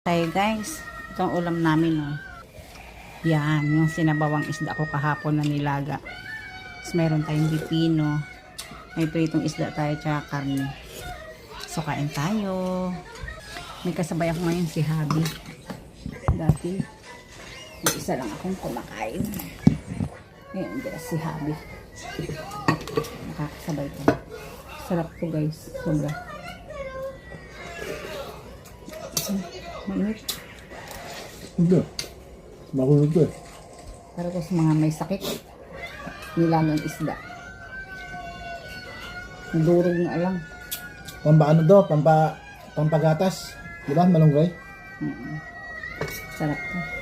Tayo guys, itong ulam namin oh. Yan, yung sinabawang isda ko kahapon na nilaga. Tapos meron tayong pipino. May pritong isda tayo tsaka karne. So kain tayo. May kasabay ako ngayon si Habi. Dati, isa lang akong kumakain. Ngayon, hindi si Habi. Nakakasabay ko. Sarap to guys, sobra. Mainit. Hindi. Makulog to eh. Para ko sa mga may sakit, nilagang isda. Durog na lang. Pampaano daw? Pampagatas. Di ba? Malunggay? Sarap to.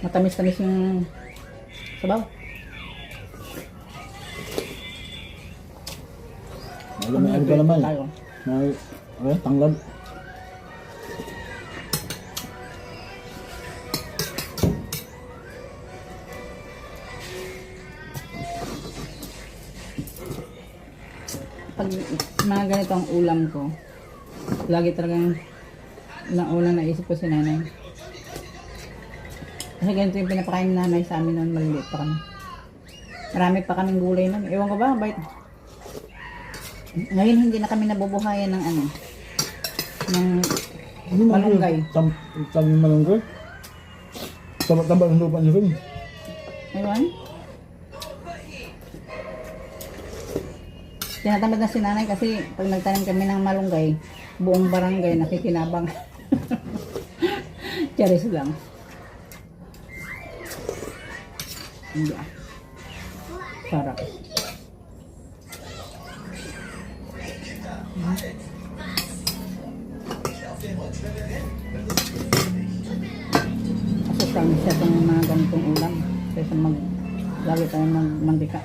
Matamis-tamis yung sabaw. May ano ka naman eh. May tanglad. Pag mga ganito ang ulam ko, lagi talagang ilang ulam na isip ko si nanay. Kasi ganito yung pinapakain ni nanay sa amin noon, maliliit pa kami. Marami pa kaming gulay noon. Ewan ko ba, bait. Ngayon hindi na kami nabubuhayan ng ano, ng malunggay. Sabi yung malunggay? Tambal ang lupa niyo rin. Ewan? Tinatamad na si nanay kasi pag nagtanim kami ng malunggay, buong barangay nakikinabang. Charis lang. Hindi ah. Sarap. Kasi siya itong mga ganitong ulam. Kaysa lagi tayo magmantika.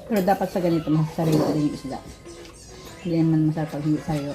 Pero dapat sa ganito, masasarili din yung isda. Hindi naman masarap pag hindi sayo.